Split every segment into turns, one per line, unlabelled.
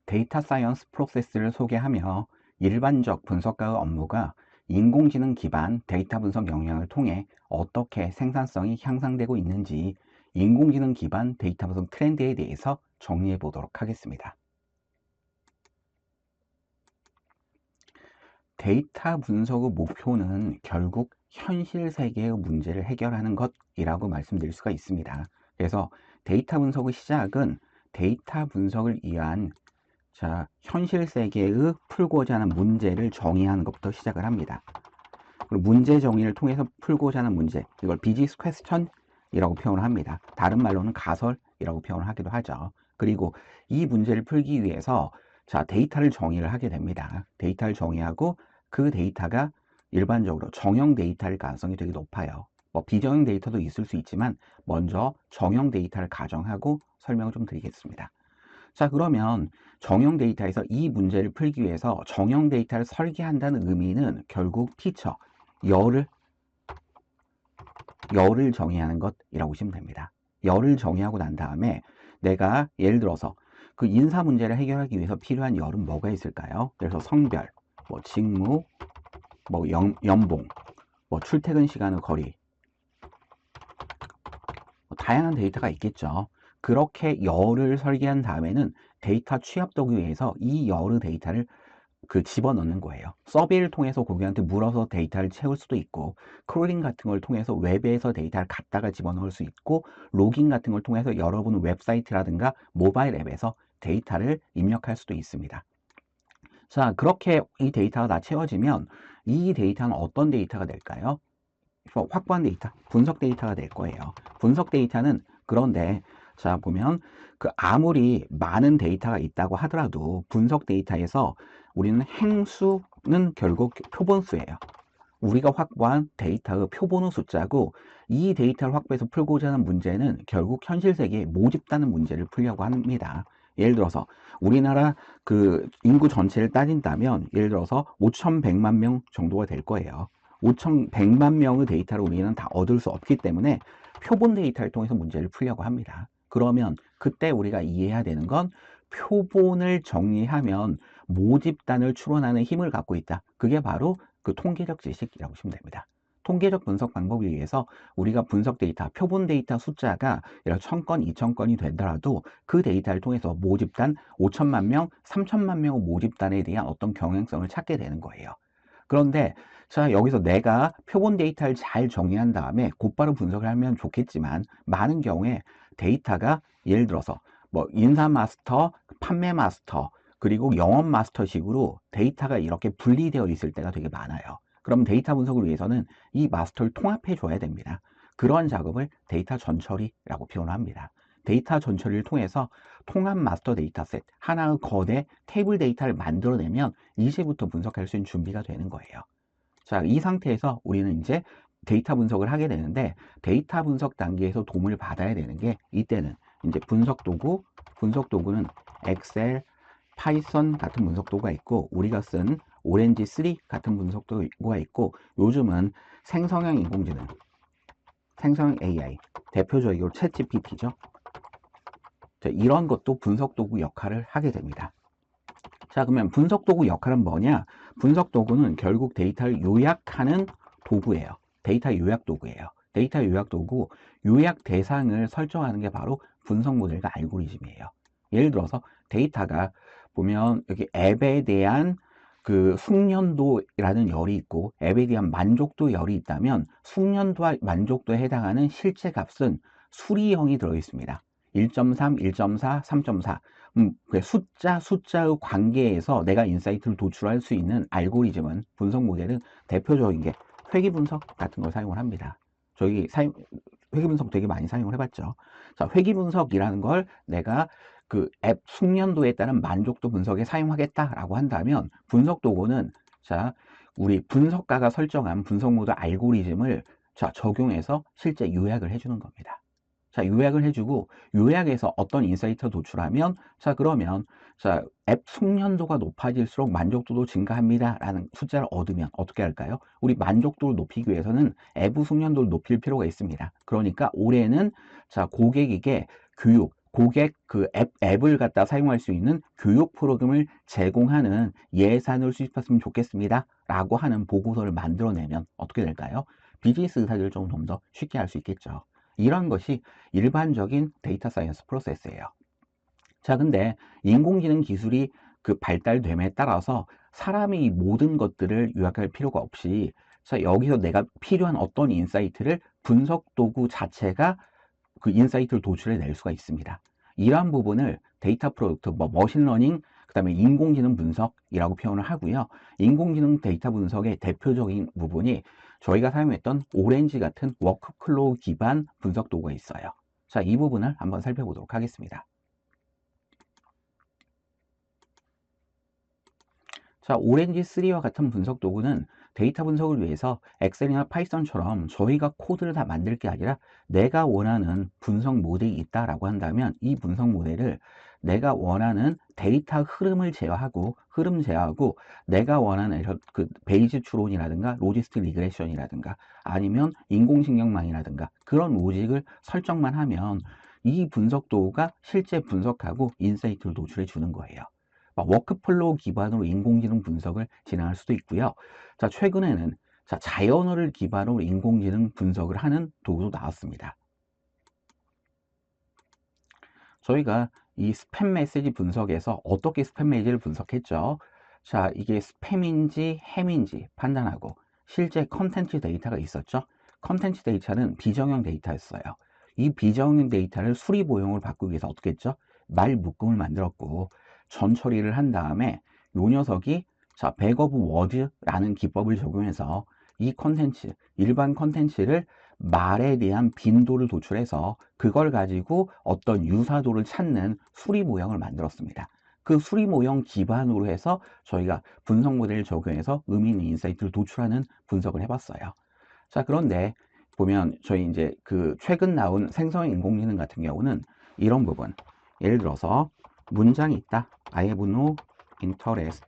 데이터 사이언스 프로세스를 소개하며 일반적 분석가의 업무가 인공지능 기반 데이터 분석 역량을 통해 어떻게 생산성이 향상되고 있는지 인공지능 기반 데이터 분석 트렌드에 대해서 정리해 보도록 하겠습니다. 데이터 분석의 목표는 결국 현실 세계의 문제를 해결하는 것이라고 말씀드릴 수가 있습니다. 그래서 데이터 분석의 시작은 데이터 분석을 위한 현실 세계의 풀고자 하는 문제를 정의하는 것부터 시작을 합니다. 그리고 문제 정의를 통해서 풀고자 하는 문제, 이걸 비즈니스 퀘스천이라고 표현을 합니다. 다른 말로는 가설이라고 표현을 하기도 하죠. 그리고 이 문제를 풀기 위해서 데이터를 정의를 하게 됩니다. 데이터를 정의하고 그 데이터가 일반적으로 정형 데이터일 가능성이 되게 높아요. 비정형 데이터도 있을 수 있지만 먼저 정형 데이터를 가정하고 설명을 좀 드리겠습니다. 그러면 정형 데이터에서 이 문제를 풀기 위해서 정형 데이터를 설계한다는 의미는 결국 피처, 열을 정의하는 것이라고 보시면 됩니다. 열을 정의하고 난 다음에 내가 예를 들어서 그 인사 문제를 해결하기 위해서 필요한 열은 뭐가 있을까요? 그래서 성별, 직무, 연봉, 출퇴근 시간의 거리, 다양한 데이터가 있겠죠. 그렇게 열을 설계한 다음에는 데이터 취합 도구에서 이 열의 데이터를 집어넣는 거예요. 서비를 통해서 고객한테 물어서 데이터를 채울 수도 있고, 크롤링 같은 걸 통해서 웹에서 데이터를 갖다가 집어넣을 수 있고, 로깅 같은 걸 통해서 여러분 웹사이트라든가 모바일 앱에서 데이터를 입력할 수도 있습니다. 그렇게 이 데이터가 다 채워지면 이 데이터는 어떤 데이터가 될까요? 확보한 데이터, 분석 데이터가 될 거예요. 분석 데이터는 그런데 보면 아무리 많은 데이터가 있다고 하더라도 분석 데이터에서 우리는 행수는 결국 표본수예요. 우리가 확보한 데이터의 표본의 숫자고, 이 데이터를 확보해서 풀고자 하는 문제는 결국 현실 세계에 모집다는 문제를 풀려고 합니다. 예를 들어서 우리나라 인구 전체를 따진다면 예를 들어서 5,100만 명 정도가 될 거예요. 5,100만 명의 데이터를 우리는 다 얻을 수 없기 때문에 표본 데이터를 통해서 문제를 풀려고 합니다. 그러면 그때 우리가 이해해야 되는 건 표본을 정리하면 모집단을 추론하는 힘을 갖고 있다. 그게 바로 통계적 지식이라고 보시면 됩니다. 통계적 분석 방법에 의해서 우리가 분석 데이터, 표본 데이터 숫자가 1,000건, 2,000건이 되더라도 그 데이터를 통해서 모집단 5천만 명, 3천만 명의 모집단에 대한 어떤 경향성을 찾게 되는 거예요. 그런데 여기서 내가 표본 데이터를 잘 정리한 다음에 곧바로 분석을 하면 좋겠지만, 많은 경우에 데이터가 예를 들어서 인사 마스터, 판매 마스터, 그리고 영업 마스터식으로 데이터가 이렇게 분리되어 있을 때가 되게 많아요. 그럼 데이터 분석을 위해서는 이 마스터를 통합해 줘야 됩니다. 그러한 작업을 데이터 전처리라고 표현합니다. 데이터 전처리를 통해서 통합 마스터 데이터셋, 하나의 거대 테이블 데이터를 만들어내면 이제부터 분석할 수 있는 준비가 되는 거예요. 이 상태에서 우리는 이제 데이터 분석을 하게 되는데, 데이터 분석 단계에서 도움을 받아야 되는 게, 이때는 이제 분석 도구는 엑셀, 파이썬 같은 분석 도구가 있고, 우리가 쓴 오렌지 3 같은 분석 도구가 있고, 요즘은 생성형 인공지능, 생성형 AI, 대표적으로 챗GPT죠. 이런 것도 분석 도구 역할을 하게 됩니다. 그러면 분석 도구 역할은 뭐냐? 분석 도구는 결국 데이터를 요약하는 도구예요. 데이터 요약 도구예요. 데이터 요약 도구, 요약 대상을 설정하는 게 바로 분석 모델과 알고리즘이에요. 예를 들어서 데이터가 보면 여기 앱에 대한 숙련도라는 열이 있고, 앱에 대한 만족도 열이 있다면 숙련도와 만족도에 해당하는 실제 값은 수리형이 들어 있습니다. 1.3, 1.4, 3.4. 숫자의 관계에서 내가 인사이트를 도출할 수 있는 알고리즘은, 분석 모델은 대표적인 게 회귀 분석 같은 걸 사용을 합니다. 회귀 분석 되게 많이 사용을 해봤죠. 회귀 분석이라는 걸 내가 앱 숙련도에 따른 만족도 분석에 사용하겠다라고 한다면, 분석 도구는 우리 분석가가 설정한 분석 모델 알고리즘을 적용해서 실제 요약을 해주는 겁니다. 요약을 해주고, 요약에서 어떤 인사이트를 도출하면 그러면 앱 숙련도가 높아질수록 만족도도 증가합니다 라는 숫자를 얻으면 어떻게 할까요? 우리 만족도를 높이기 위해서는 앱 숙련도를 높일 필요가 있습니다. 그러니까 올해는 고객에게 고객 그 앱을 갖다 사용할 수 있는 교육 프로그램을 제공하는 예산을 수집했으면 좋겠습니다. 라고 하는 보고서를 만들어내면 어떻게 될까요? 비즈니스 의사들을 좀 더 쉽게 할 수 있겠죠. 이런 것이 일반적인 데이터 사이언스 프로세스예요. 자, 근데 인공지능 기술이 그 발달됨에 따라서 사람이 이 모든 것들을 요약할 필요가 없이, 자, 여기서 내가 필요한 어떤 인사이트를 분석 도구 자체가 그 인사이트를 도출해 낼 수가 있습니다. 이러한 부분을 데이터 프로덕트, 머신러닝, 그 다음에 인공지능 분석이라고 표현을 하고요. 인공지능 데이터 분석의 대표적인 부분이 저희가 사용했던 오렌지 같은 워크플로우 기반 분석 도구가 있어요. 자, 이 부분을 한번 살펴보도록 하겠습니다. 자, 오렌지 3와 같은 분석 도구는 데이터 분석을 위해서 엑셀이나 파이썬처럼 저희가 코드를 다 만들 게 아니라 내가 원하는 분석 모델이 있다라고 한다면 이 분석 모델을 내가 원하는 데이터 흐름을 제어하고 내가 원하는 그 베이즈 추론이라든가 로지스틱 리그레션이라든가 아니면 인공신경망이라든가 그런 로직을 설정만 하면 이 분석 도구가 실제 분석하고 인사이트를 도출해 주는 거예요. 워크플로우 기반으로 인공지능 분석을 진행할 수도 있고요. 자, 최근에는 자, 자연어를 기반으로 인공지능 분석을 하는 도구도 나왔습니다. 저희가 이 스팸 메시지 분석에서 어떻게 스팸 메시지를 분석했죠? 자, 이게 스팸인지 햄인지 판단하고 실제 컨텐츠 데이터가 있었죠? 컨텐츠 데이터는 비정형 데이터였어요. 이 비정형 데이터를 수립 오형을 바꾸기 위해서 어떻게 했죠? 말 묶음을 만들었고 전 처리를 한 다음에 요 녀석이 자, 백오브 워드라는 기법을 적용해서 이 컨텐츠, 일반 컨텐츠를 말에 대한 빈도를 도출해서 그걸 가지고 어떤 유사도를 찾는 수리 모형을 만들었습니다. 그 수리 모형 기반으로 해서 저희가 분석 모델을 적용해서 의미 있는 인사이트를 도출하는 분석을 해봤어요. 자, 그런데 보면 저희 이제 그 최근 나온 생성 인공지능 같은 경우는 이런 부분, 예를 들어서 문장이 있다. I have no interest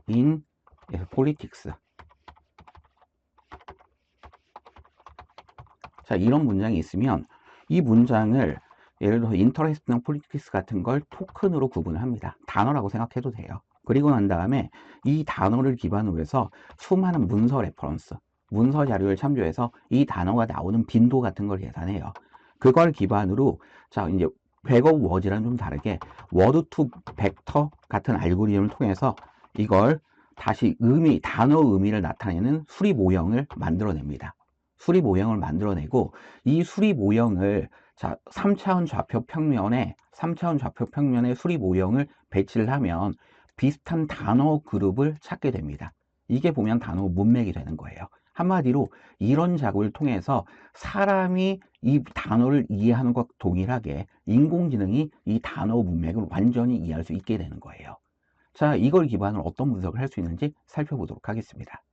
in politics. 자, 이런 문장이 있으면 이 문장을 예를 들어서 interest나 politics 같은 걸 토큰으로 구분을 합니다. 단어라고 생각해도 돼요. 그리고 난 다음에 이 단어를 기반으로 해서 수많은 문서 레퍼런스, 문서 자료를 참조해서 이 단어가 나오는 빈도 같은 걸 계산해요. 그걸 기반으로 자, 이제 백업 워즈랑 좀 다르게 워드 투 벡터 같은 알고리즘을 통해서 이걸 다시 단어 의미를 나타내는 수립 모형을 만들어냅니다. 수립 모형을 만들어내고 이 수립 모형을 자, 3차원 좌표 평면에 수립 모형을 배치를 하면 비슷한 단어 그룹을 찾게 됩니다. 이게 보면 단어 문맥이 되는 거예요. 한마디로 이런 작업을 통해서 사람이 이 단어를 이해하는 것과 동일하게 인공지능이 이 단어 문맥을 완전히 이해할 수 있게 되는 거예요. 자, 이걸 기반으로 어떤 분석을 할 수 있는지 살펴보도록 하겠습니다.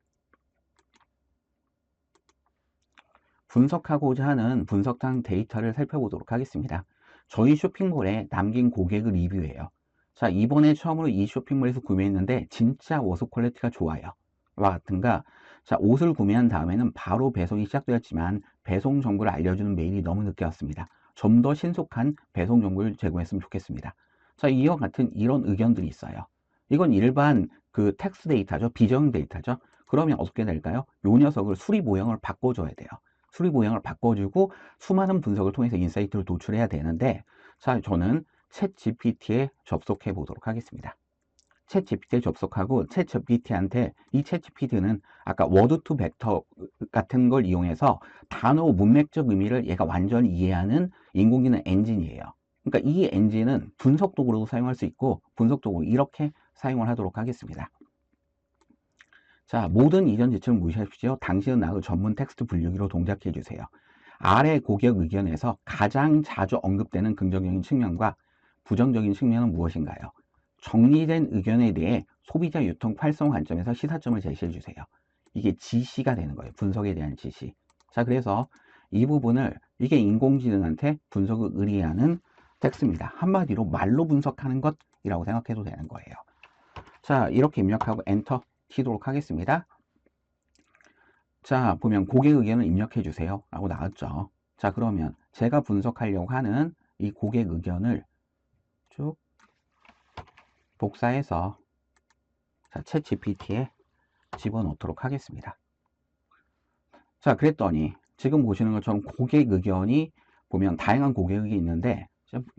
분석하고자 하는 분석상 데이터를 살펴보도록 하겠습니다. 저희 쇼핑몰에 남긴 고객의 리뷰예요. 자, 이번에 처음으로 이 쇼핑몰에서 구매했는데 진짜 워소 퀄리티가 좋아요. 와 같은가. 자, 옷을 구매한 다음에는 바로 배송이 시작되었지만 배송 정보를 알려주는 메일이 너무 늦게 왔습니다. 좀 더 신속한 배송 정보를 제공했으면 좋겠습니다. 자, 이와 같은 이런 의견들이 있어요. 이건 일반 그 텍스트 데이터죠. 비정 데이터죠. 그러면 어떻게 될까요? 요 녀석을 수리 모형을 바꿔줘야 돼요. 수리 모형을 바꿔주고 수많은 분석을 통해서 인사이트를 도출해야 되는데, 자, 저는 챗 GPT에 접속해 보도록 하겠습니다. 챗 GPT에 접속하고 챗 GPT한테 이 챗 GPT는 아까 워드 투 벡터 같은 걸 이용해서 단어 문맥적 의미를 얘가 완전히 이해하는 인공지능 엔진이에요. 그러니까 이 엔진은 분석 도구로도 사용할 수 있고 분석 도구 이렇게 사용을 하도록 하겠습니다. 자, 모든 이전 지침을 무시하십시오. 당신은 나의 전문 텍스트 분류기로 동작해 주세요. 아래 고객 의견에서 가장 자주 언급되는 긍정적인 측면과 부정적인 측면은 무엇인가요? 정리된 의견에 대해 소비자 유통 활성 관점에서 시사점을 제시해 주세요. 이게 지시가 되는 거예요. 분석에 대한 지시. 자, 그래서 이 부분을 이게 인공지능한테 분석을 의뢰하는 텍스트입니다. 한마디로 말로 분석하는 것이라고 생각해도 되는 거예요. 자, 이렇게 입력하고 엔터 키도록 하겠습니다. 자, 보면 고객 의견을 입력해 주세요 라고 나왔죠. 자, 그러면 제가 분석하려고 하는 이 고객 의견을 쭉 복사해서 챗 GPT에 집어넣도록 하겠습니다. 자, 그랬더니 지금 보시는 것처럼 고객 의견이 보면 다양한 고객 의견이 있는데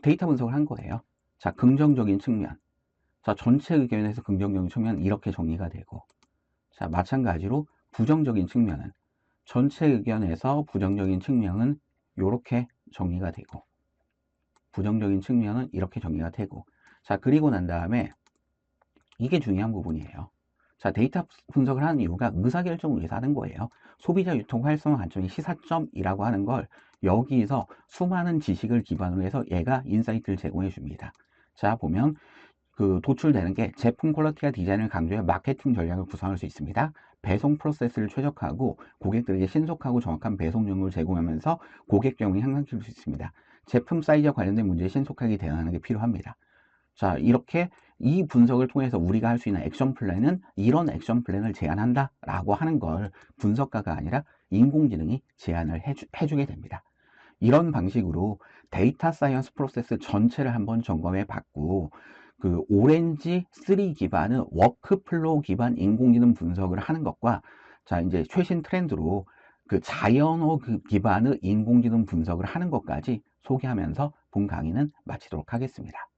데이터 분석을 한 거예요. 자, 긍정적인 측면. 자, 전체 의견에서 긍정적인 측면 이렇게 정리가 되고, 자, 마찬가지로 부정적인 측면은 전체 의견에서 부정적인 측면은 이렇게 정리가 되고, 부정적인 측면은 이렇게 정리가 되고, 자, 그리고 난 다음에 이게 중요한 부분이에요. 자, 데이터 분석을 하는 이유가 의사결정을 위해서 하는 거예요. 소비자 유통 활성화 관점의 시사점이라고 하는 걸 여기서 수많은 지식을 기반으로 해서 얘가 인사이트를 제공해 줍니다. 자, 보면 그 도출되는 게 제품 퀄리티와 디자인을 강조해 마케팅 전략을 구성할 수 있습니다. 배송 프로세스를 최적화하고 고객들에게 신속하고 정확한 배송 정보를 제공하면서 고객 경험을 향상시킬 수 있습니다. 제품 사이즈와 관련된 문제에 신속하게 대응하는 게 필요합니다. 자, 이렇게 이 분석을 통해서 우리가 할 수 있는 액션 플랜은 이런 액션 플랜을 제안한다 라고 하는 걸 분석가가 아니라 인공지능이 제안을 해주게 됩니다. 이런 방식으로 데이터 사이언스 프로세스 전체를 한번 점검해 봤고, 그 오렌지 3 기반의 워크플로우 기반 인공지능 분석을 하는 것과, 자, 이제 최신 트렌드로 그 자연어 기반의 인공지능 분석을 하는 것까지 소개하면서 본 강의는 마치도록 하겠습니다.